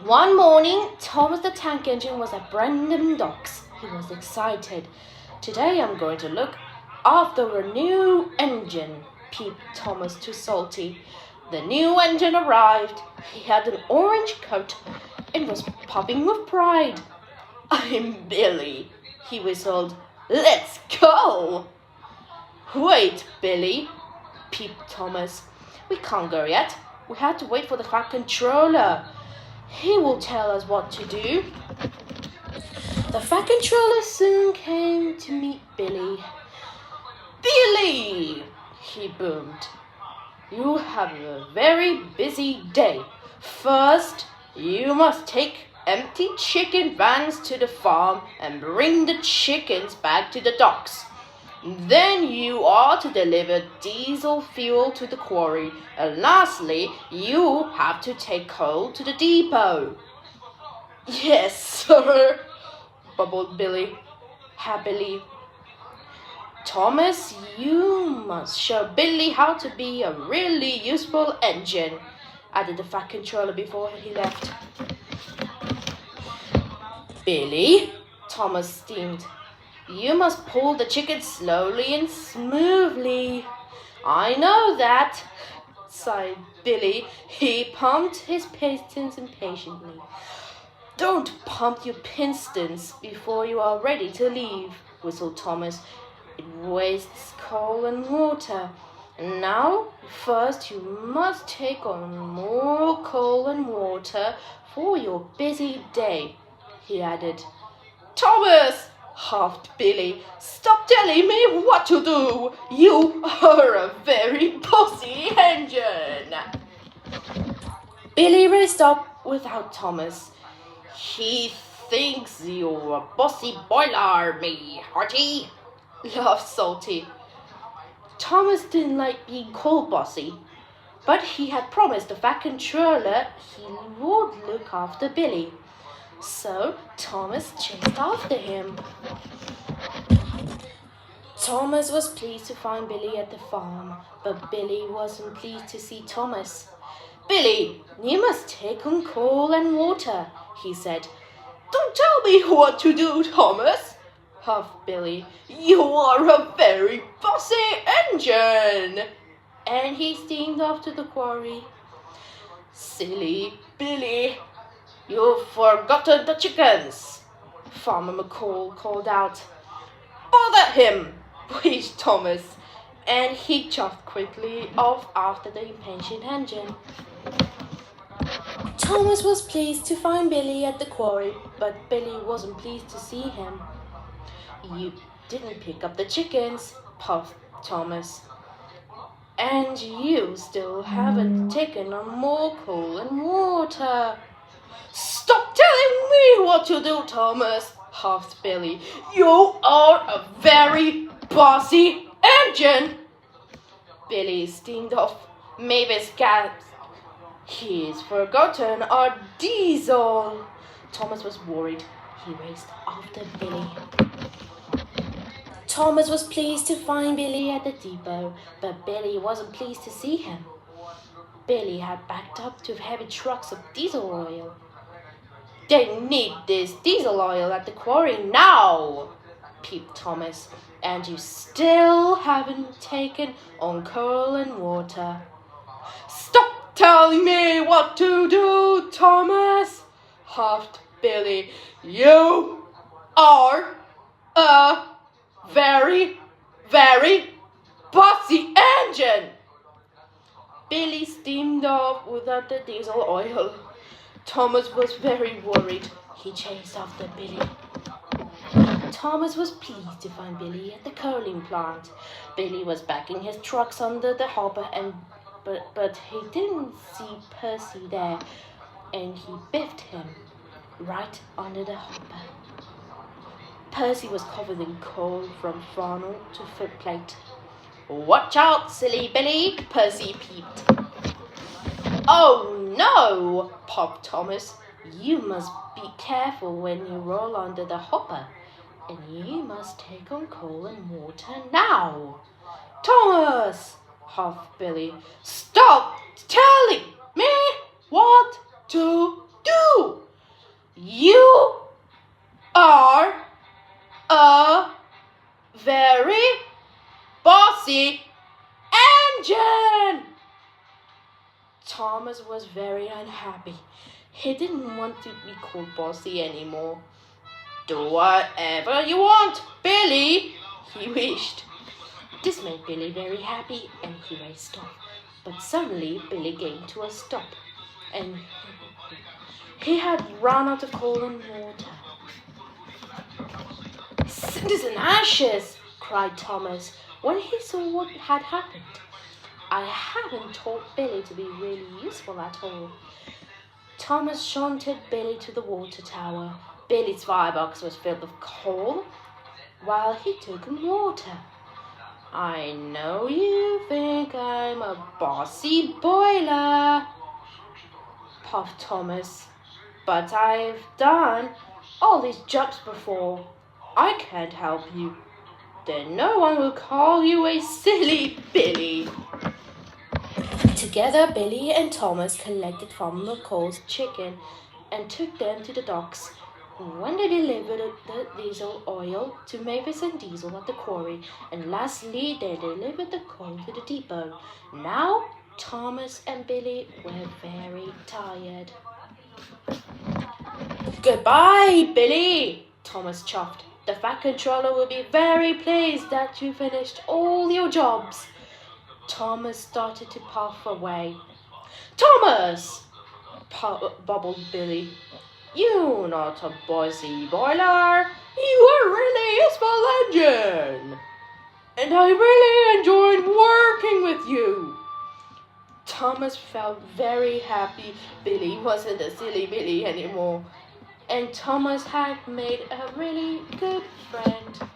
One morning, Thomas the Tank Engine was at Brandon Docks. He was excited. "Today I'm going to look after a new engine," peeped Thomas to Salty. The new engine arrived. He had an orange coat and was puffing with pride. "I'm Billy," he whistled. "Let's go!" "Wait, Billy," peeped Thomas. "We can't go yet. We have to wait for the Fat Controller. He will tell us what to do." The Fat Controller soon came to meet Billy. "Billy," he boomed, "you have a very busy day. First, you must take empty chicken vans to the farm and bring the chickens back to the docks. Then you are to deliver diesel fuel to the quarry. And lastly, you have to take coal to the depot." "Yes, sir," bubbled Billy happily. "Thomas, you must show Billy how to be a really useful engine," added the Fat Controller before he left. "Billy," Thomas steamed, "you must pull the chicken slowly and smoothly." "I know that," sighed Billy. He pumped his pistons impatiently. "Don't pump your pistons before you are ready to leave," whistled Thomas. "It wastes coal and water. And now, first you must take on more coal and water for your busy day," he added. "Thomas," huffed Billy, "stop telling me what to do. You are a very bossy engine." Billy raced up without Thomas. "He thinks you're a bossy boiler, me hearty," laughed Salty. Thomas didn't like being called bossy, but he had promised the Fat Controller he would look after Billy. So Thomas chased after him. Thomas was pleased to find Billy at the farm, but Billy wasn't pleased to see Thomas. "Billy, you must take on coal and water," he said. "Don't tell me what to do, Thomas," huffed Billy. "You are a very bossy engine." And he steamed off to the quarry. "Silly Billy, you've forgotten the chickens," Farmer McCall called out. "Bother him," wheezed Thomas, and he chuffed quickly off after the impatient engine. Thomas was pleased to find Billy at the quarry, but Billy wasn't pleased to see him. "You didn't pick up the chickens," puffed Thomas. "And you still haven't taken on more coal and water." "Stop telling me what to do, Thomas," huffed Billy. "You are a very bossy engine." Billy steamed off. Mavis gasped. "He's forgotten our diesel." Thomas was worried. He raced after Billy. Thomas was pleased to find Billy at the depot, but Billy wasn't pleased to see him. Billy had backed up two heavy trucks of diesel oil. "They need this diesel oil at the quarry now," peeped Thomas. "And you still haven't taken on coal and water." "Stop telling me what to do, Thomas," huffed Billy. "You are a very, very bossy engine." Billy steamed off without the diesel oil. Thomas was very worried. He chased after Billy. Thomas was pleased to find Billy at the coaling plant. Billy was backing his trucks under the hopper, but he didn't see Percy there, and he biffed him right under the hopper. Percy was covered in coal from funnel to footplate. "Watch out, silly Billy," Percy peeped. "Oh no," popped Thomas. "You must be careful when you roll under the hopper, and you must take on coal and water now." "Thomas," huffed Billy, "stop telling me what to do." You are a very bossy engine. Thomas was very unhappy. He didn't want to be called bossy anymore. Do whatever you want, Billy, he wished. This made Billy very happy and he raced off. But suddenly Billy came to a stop and he had run out of coal and water. Cinders and ashes, cried Thomas when he saw what had happened. I haven't taught Billy to be really useful at all. Thomas shunted Billy to the water tower. Billy's firebox was filled with coal while he took in water. I know you think I'm a bossy boiler, puffed Thomas, but I've done all these jobs before. I can't help you. Then no one will call you a silly Billy. Together, Billy and Thomas collected Farmer Cole's chicken and took them to the docks. When they delivered the diesel oil to Mavis and Diesel at the quarry, and lastly they delivered the coal to the depot. Now Thomas and Billy were very tired. Goodbye, Billy, Thomas chuffed. The Fat Controller will be very pleased that you finished all your jobs. Thomas started to puff away. Thomas, bubbled Billy. You're not a bossy boiler. You are a really useful engine. And I really enjoyed working with you. Thomas felt very happy Billy wasn't a silly Billy anymore. And Thomas had made a really good friend.